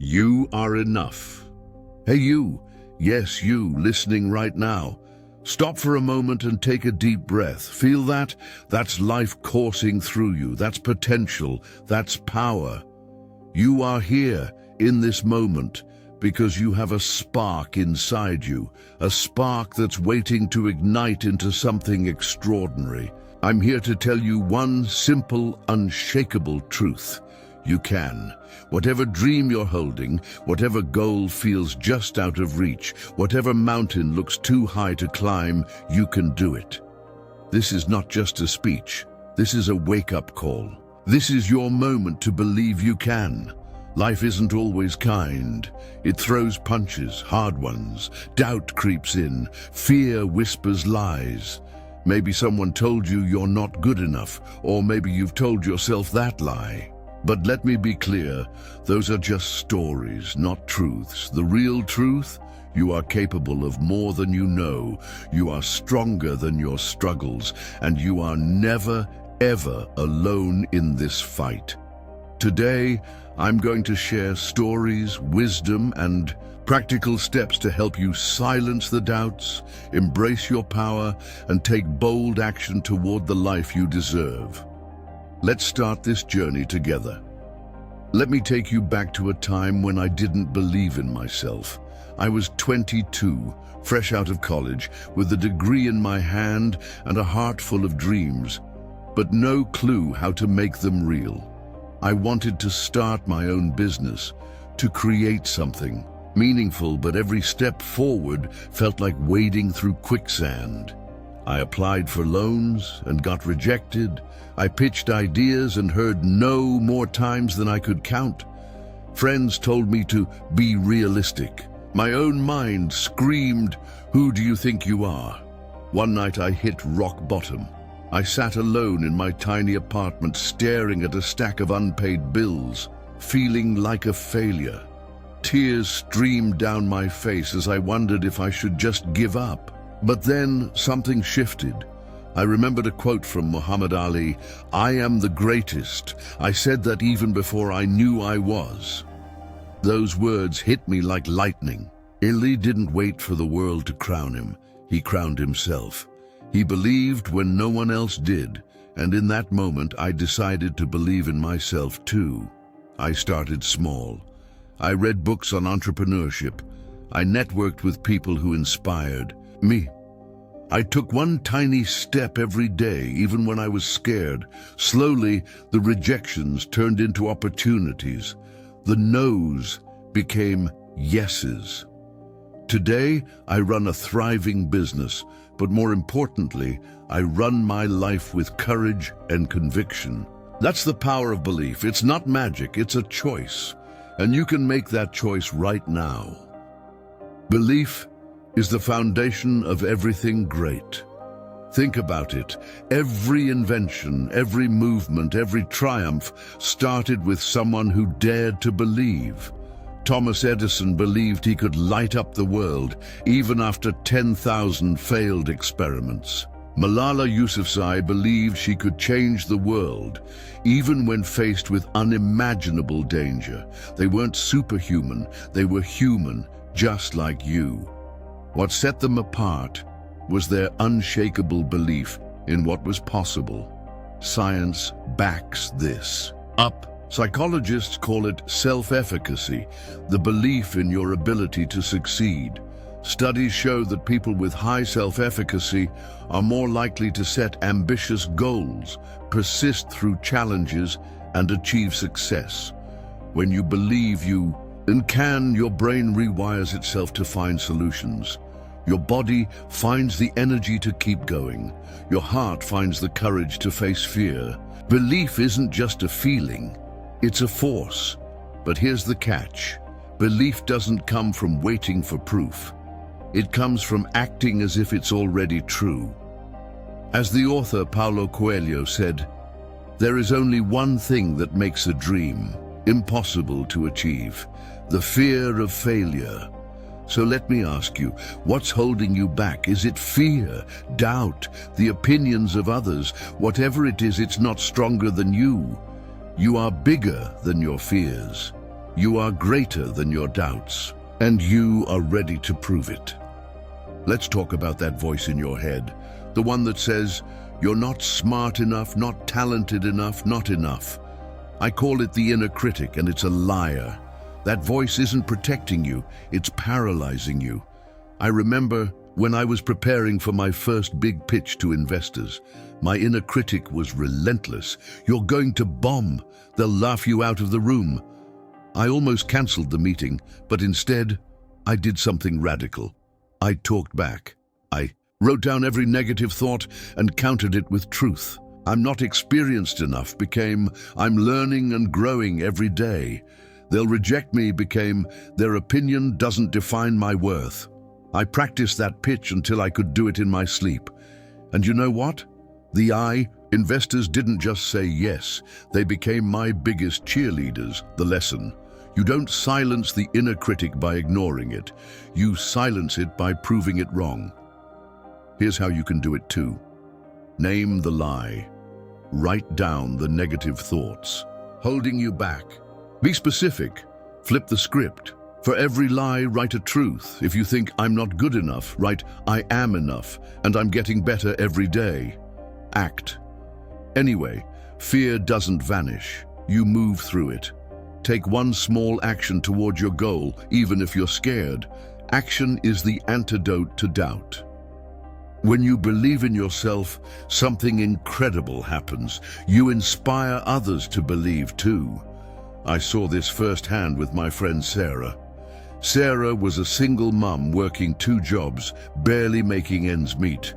You are enough. Hey you, yes you, listening right now. Stop for a moment and take a deep breath. Feel that? That's life coursing through you. That's potential. That's power. You are here in this moment because you have a spark inside you, a spark that's waiting to ignite into something extraordinary. I'm here to tell you one simple, unshakable truth. You can. Whatever dream you're holding, whatever goal feels just out of reach, whatever mountain looks too high to climb, you can do it. This is not just a speech. This is a wake-up call. This is your moment to believe you can. Life isn't always kind. It throws punches, hard ones. Doubt creeps in. Fear whispers lies. Maybe someone told you you're not good enough, or maybe you've told yourself that lie. But let me be clear, those are just stories, not truths. The real truth, you are capable of more than you know. You are stronger than your struggles, and you are never, ever alone in this fight. Today, I'm going to share stories, wisdom, and practical steps to help you silence the doubts, embrace your power, and take bold action toward the life you deserve. Let's start this journey together. Let me take you back to a time when I didn't believe in myself. I was 22, fresh out of college, with a degree in my hand and a heart full of dreams, but no clue how to make them real. I wanted to start my own business, to create something meaningful, but every step forward felt like wading through quicksand. I applied for loans and got rejected. I pitched ideas and heard no more times than I could count. Friends told me to be realistic. My own mind screamed, "Who do you think you are?" One night I hit rock bottom. I sat alone in my tiny apartment staring at a stack of unpaid bills, feeling like a failure. Tears streamed down my face as I wondered if I should just give up. But then something shifted. I remembered a quote from Muhammad Ali, "I am the greatest." I said that even before I knew I was. Those words hit me like lightning. Ali didn't wait for the world to crown him. He crowned himself. He believed when no one else did, and in that moment I decided to believe in myself too. I started small. I read books on entrepreneurship. I networked with people who inspired me. I took one tiny step every day, even when I was scared. Slowly, the rejections turned into opportunities. The no's became yeses. Today, I run a thriving business, but more importantly, I run my life with courage and conviction. That's the power of belief. It's not magic, it's a choice. And you can make that choice right now. Belief is the foundation of everything great. Think about it. Every invention, every movement, every triumph started with someone who dared to believe. Thomas Edison believed he could light up the world, even after 10,000 failed experiments. Malala Yousafzai believed she could change the world, even when faced with unimaginable danger. They weren't superhuman, they were human, just like you. What set them apart was their unshakable belief in what was possible. Science backs this up. Psychologists call it self-efficacy, the belief in your ability to succeed. Studies show that people with high self-efficacy are more likely to set ambitious goals, persist through challenges, and achieve success. When you believe you can, your brain rewires itself to find solutions. Your body finds the energy to keep going. Your heart finds the courage to face fear. Belief isn't just a feeling, it's a force. But here's the catch. Belief doesn't come from waiting for proof. It comes from acting as if it's already true. As the author Paulo Coelho said, "There is only one thing that makes a dream impossible to achieve: the fear of failure." So let me ask you, what's holding you back? Is it fear, doubt, the opinions of others? Whatever it is, it's not stronger than you. You are bigger than your fears. You are greater than your doubts, and you are ready to prove it. Let's talk about that voice in your head, the one that says, "You're not smart enough, not talented enough, not enough." I call it the inner critic, and it's a liar. That voice isn't protecting you, it's paralyzing you. I remember when I was preparing for my first big pitch to investors, my inner critic was relentless. "You're going to bomb. They'll laugh you out of the room." I almost canceled the meeting, but instead, I did something radical. I talked back. I wrote down every negative thought and countered it with truth. "I'm not experienced enough" became "I'm learning and growing every day." "They'll reject me" became "Their opinion doesn't define my worth." I practiced that pitch until I could do it in my sleep. And you know what? Investors didn't just say yes, they became my biggest cheerleaders. The lesson: you don't silence the inner critic by ignoring it. You silence it by proving it wrong. Here's how you can do it too. Name the lie. Write down the negative thoughts holding you back. Be specific. Flip the script. For every lie, write a truth. If you think "I'm not good enough," write "I am enough, and I'm getting better every day." Act. Anyway, fear doesn't vanish. You move through it. Take one small action toward your goal, even if you're scared. Action is the antidote to doubt. When you believe in yourself, something incredible happens. You inspire others to believe too. I saw this firsthand with my friend Sarah. Sarah was a single mum working 2 jobs, barely making ends meet.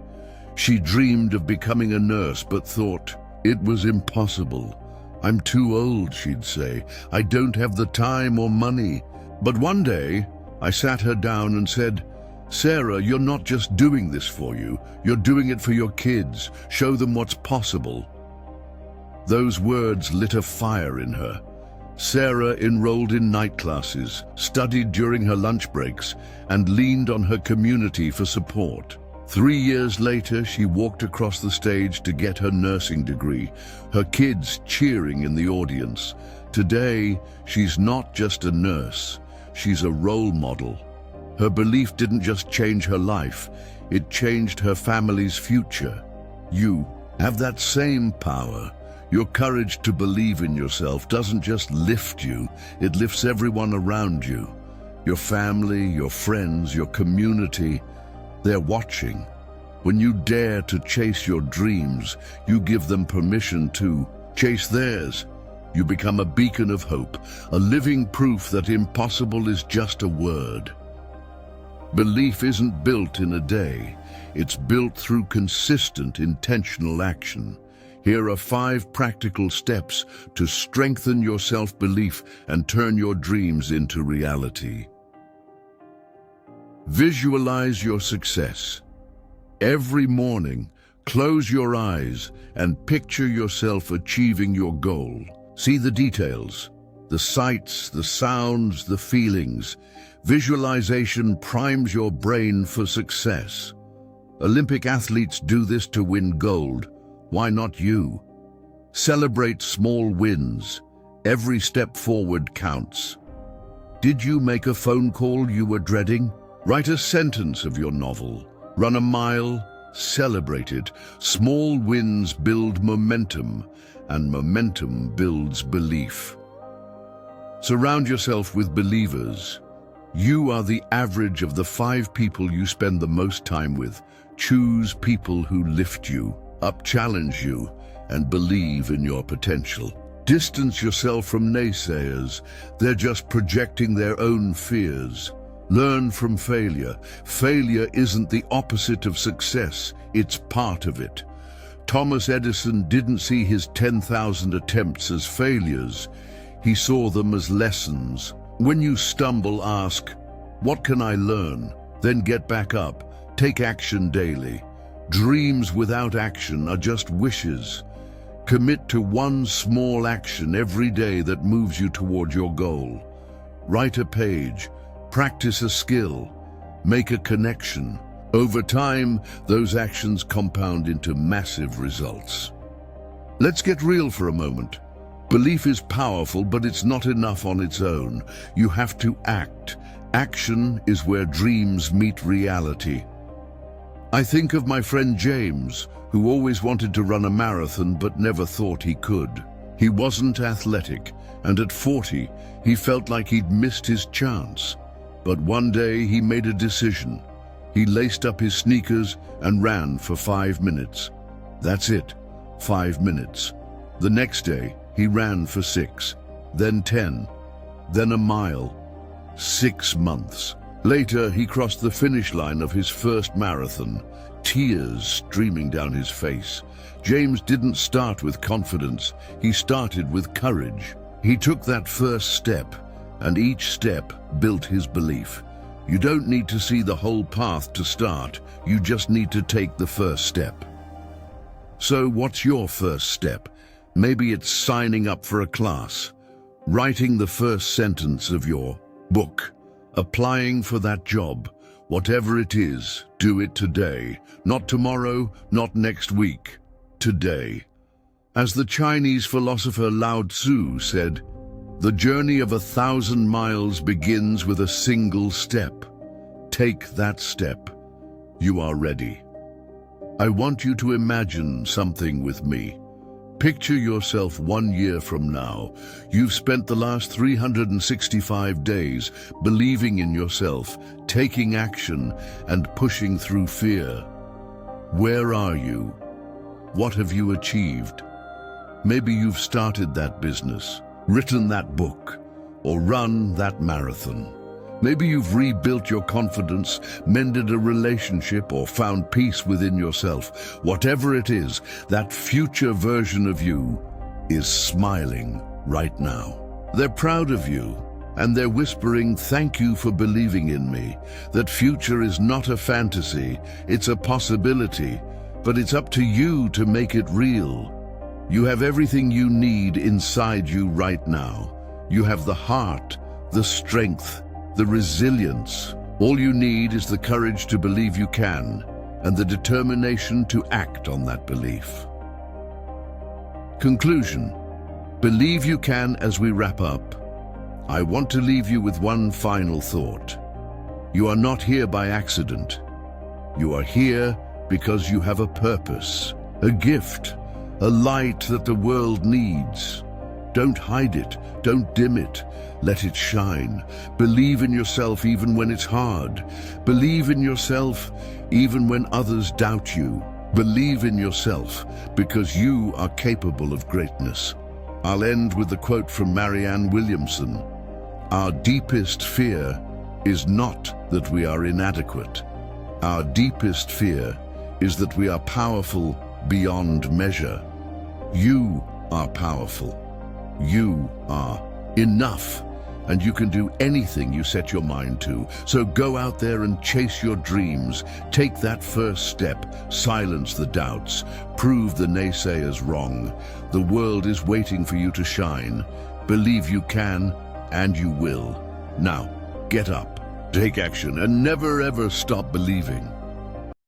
She dreamed of becoming a nurse but thought it was impossible. "I'm too old," she'd say. "I don't have the time or money." But one day, I sat her down and said, "Sarah, you're not just doing this for you, you're doing it for your kids. Show them what's possible." Those words lit a fire in her. Sarah enrolled in night classes, studied during her lunch breaks, and leaned on her community for support. 3 years later, she walked across the stage to get her nursing degree, her kids cheering in the audience. Today, she's not just a nurse, she's a role model. Her belief didn't just change her life, it changed her family's future. You have that same power. Your courage to believe in yourself doesn't just lift you, it lifts everyone around you. Your family, your friends, your community, they're watching. When you dare to chase your dreams, you give them permission to chase theirs. You become a beacon of hope, a living proof that impossible is just a word. Belief isn't built in a day, it's built through consistent, intentional action. Here are 5 practical steps to strengthen your self-belief and turn your dreams into reality. Visualize your success. Every morning, close your eyes and picture yourself achieving your goal. See the details, the sights, the sounds, the feelings. Visualization primes your brain for success. Olympic athletes do this to win gold. Why not you? Celebrate small wins. Every step forward counts. Did you make a phone call you were dreading? Write a sentence of your novel. Run a mile. Celebrate it. Small wins build momentum, and momentum builds belief. Surround yourself with believers. You are the average of the 5 people you spend the most time with. Choose people who lift you up, challenge you, and believe in your potential. Distance yourself from naysayers. They're just projecting their own fears. Learn from failure. Failure isn't the opposite of success, it's part of it. Thomas Edison didn't see his 10,000 attempts as failures. He saw them as lessons. When you stumble, ask, "What can I learn?" Then get back up. Take action daily. Dreams without action are just wishes. Commit to one small action every day that moves you toward your goal. Write a page, practice a skill, make a connection. Over time, those actions compound into massive results. Let's get real for a moment. Belief is powerful, but it's not enough on its own. You have to act. Action is where dreams meet reality. I think of my friend James, who always wanted to run a marathon but never thought he could. He wasn't athletic, and at 40, he felt like he'd missed his chance. But one day he made a decision. He laced up his sneakers and ran for 5 minutes. That's it, 5 minutes. The next day, he ran for 6, then 10, then a mile. 6 months. Later, he crossed the finish line of his first marathon, tears streaming down his face. James didn't start with confidence, he started with courage. He took that first step, and each step built his belief. You don't need to see the whole path to start, you just need to take the first step. So what's your first step? Maybe it's signing up for a class, writing the first sentence of your book, applying for that job. Whatever it is, do it today. Not tomorrow, not next week. Today. As the Chinese philosopher Lao Tzu said, "The journey of 1,000 miles begins with a single step. Take that step. You are ready." I want you to imagine something with me. Picture yourself 1 year from now. You've spent the last 365 days believing in yourself, taking action, and pushing through fear. Where are you? What have you achieved? Maybe you've started that business, written that book, or run that marathon. Maybe you've rebuilt your confidence, mended a relationship, or found peace within yourself. Whatever it is, that future version of you is smiling right now. They're proud of you, and they're whispering, "Thank you for believing in me." That future is not a fantasy, it's a possibility, but it's up to you to make it real. You have everything you need inside you right now. You have the heart, the strength, the resilience. All you need is the courage to believe you can, and the determination to act on that belief. Conclusion. Believe you can. As we wrap up, I want to leave you with one final thought. You are not here by accident. You are here because you have a purpose, a gift, a light that the world needs. Don't hide it, don't dim it, let it shine. Believe in yourself even when it's hard. Believe in yourself even when others doubt you. Believe in yourself because you are capable of greatness. I'll end with the quote from Marianne Williamson. Our deepest fear is not that we are inadequate. Our deepest fear is that we are powerful beyond measure. You are powerful. You are enough, and you can do anything you set your mind to. So go out there and chase your dreams. Take that first step. Silence the doubts. Prove the naysayers wrong. The world is waiting for you to shine. Believe you can, and you will. Now, get up, take action, and never ever stop believing.